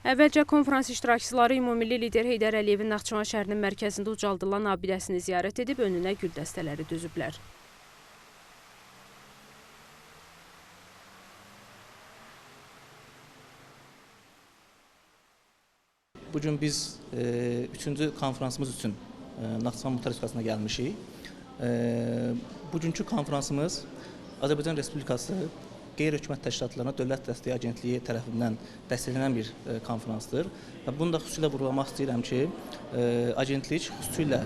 Əvvəlcə konfrans iştirakçıları ümummilli lider Heydər Əliyevin Naxçıvan şəhərinin mərkəzində ucaldılan abidəsini ziyarət edib önünə gül dəstələri düzüblər. Bugün biz 3-cü konferansımız üçün Naxçıvan Muxtar Respublikasına gəlmişik. Bugünkü konferansımız Azərbaycan Respublikası Qeyri-Hökumət Təşkilatlarına Dövlət Dəstəyi Agentliyi tərəfindən dəstəklənən bir konferansdır. Və bunu da xüsusilə vurğulamaq istəyirəm ki, agentlik xüsusilə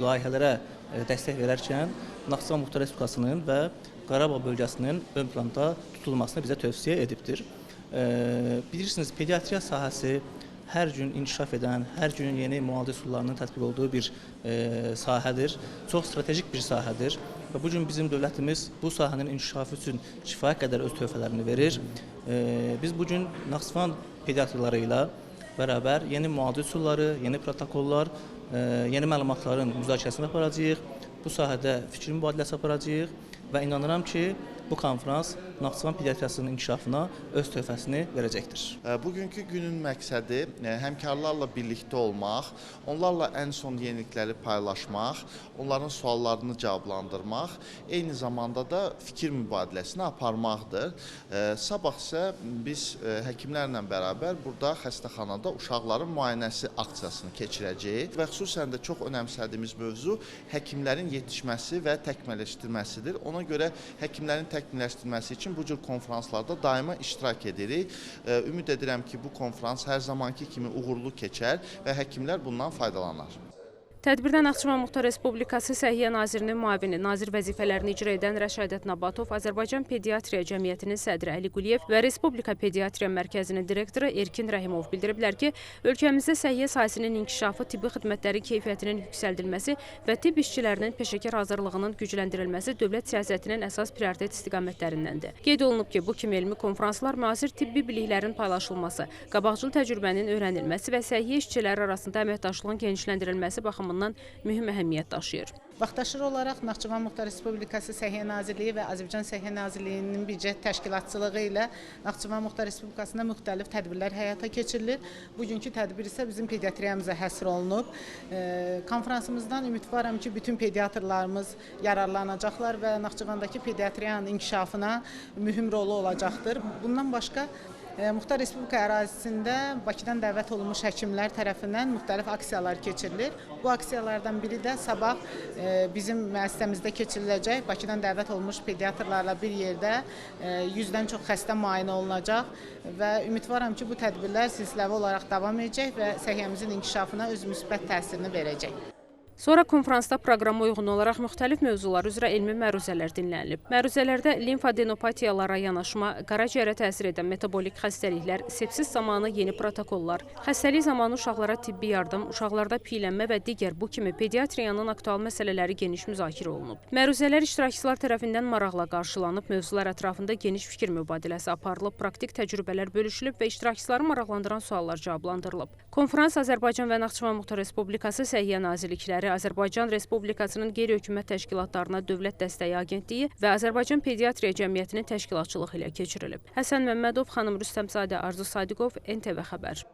layihələrə dəstək verərkən Naxçıvan Muxtar Respublikasının və Qarabağ bölgəsinin ön planda tutulmasını bizə tövsiyə edibdir. Bilirsiniz, pediatriya sahəsi hər gün inkişaf edən, hər gün yeni müalicə üsullarının tətbiq olduğu bir sahədir. Çox strategik bir sahədir və bugün bizim dövlətimiz bu sahənin inkişafı üçün kifayət qədər öz töhfələrini verir. Biz bugün Naxçıvan pediatrları ilə bərabər yeni müalicə üsulları, yeni protokollar, yeni məlumatların müzakirəsini aparacağıq. Bu sahədə fikir mübadiləsi aparacağıq və inanıram ki, bu konferans Naxçıvan pediatriyasının inkişafına öz töhfəsini verəcəkdir. Bugünkü günün məqsədi həmkarlarla birlikdə olmaq, onlarla ən son yenilikləri paylaşmaq, onların suallarını cavablandırmaq, eyni zamanda da fikir mübadiləsini aparmaqdır. Sabah isə biz həkimlərlə bərabər burada xəstəxanada uşaqların müayinəsi aksiyasını keçirəcəyik və xüsusən də çox önəmsədiyimiz mövzu həkimlərin yetişməsi və təkmilləşdirməsidir. Ona görə həkimlərin təkmilləşdirməsi üçün bu cür konferanslarda daima iştirak edirik. Ümid edirəm ki, bu konferans hər zamanki kimi uğurlu keçər və həkimlər bundan faydalanır. Tədbirdə Naxçıvan Muxtar Respublikası Səhiyyə Nazirinin müavini, nazir vəzifələrini icra edən Rəşadət Nabatov, Azərbaycan Pediatriya Cəmiyyətinin sədri Əli Quliyev və Respublika Pediatriya Mərkəzinin direktoru Erkin Rəhimov bildiriblər ki, ölkəmizdə səhiyyə sahəsinin inkişafı, tibbi xidmətlərin keyfiyyətinin yüksəldilməsi və tibb işçilərinin peşəkar hazırlığının gücləndirilməsi dövlət siyasətinin əsas prioritet istiqamətlərindəndir. Qeyd olunub ki, bu kimi elmi konferanslar müasir tibbi biliklərin paylaşılması, qabaqcıl təcrübənin öyrənilməsi və səhiyyə işçiləri arasında əməkdaşlığın genişləndirilməsi baxımından mühüm əhəmiyyət daşıyır. Vaxtaşırı olaraq Naxçıvan Muxtar Respublikası Səhiyyə Nazirliyi və Azərbaycan Səhiyyə Nazirliyinin birgə təşkilatçılığı ilə Naxçıvan Muxtar Respublikasında müxtəlif tədbirlər həyata keçirilir. Bugünkü tədbir isə bizim pediatriyamıza həsr olunub. Konferansımızdan ümidvaram ki, bütün pediatrlarımız yararlanacaqlar və Naxçıvandakı pediatriyanın inkişafına mühüm rolu olacaqdır. Bundan başqa Muxtar Respublika ərazisində Bakıdan dəvət olunmuş həkimlər tərəfindən müxtəlif aksiyalar keçirilir. Bu aksiyalardan biri də sabah bizim müəssisəmizdə keçiriləcək. Bakıdan dəvət olunmuş pediatrlarla bir yerdə 100-dən çox xəstə müayinə olunacaq və ümidvaram ki, bu tədbirlər silsiləvi olaraq davam edəcək və səhiyyəmizin inkişafına öz müsbət təsirini verəcək. Sonra konferansda proqrama uyğun olaraq müxtəlif mövzular üzrə elmi məruzələr dinlənilib. Məruzələrdə limfadenopatiyalara yanaşma, qaraciyərə təsir edən metabolik xəstəliklər, sepsis zamanı yeni protokollar, xəstəlik zamanı uşaqlara tibbi yardım, uşaqlarda piylənmə və digər bu kimi pediatriyanın aktual məsələləri geniş müzakirə olunub. Məruzələr iştirakçılar tərəfindən maraqla qarşılanıb, mövzular ətrafında geniş fikir mübadiləsi aparılıb, praktik təcrübələr bölüşülüb və iştirakçıları maraqlandıran suallar cavablandırılıb. Konferans Azərbaycan və Naxçıvan Muxtar Respublikası Səhiyyə Nazirlikləri, Azərbaycan Respublikasının qeyri-hökumət təşkilatlarına Dövlət Dəstəyi Agentliyi və Azərbaycan Pediatriya Cəmiyyətinin təşkilatçılığı ilə keçirilib. Həsən Məmmədov, xanım Rüstəmzadə, Arzu Sadiqov, NTV Xəbər.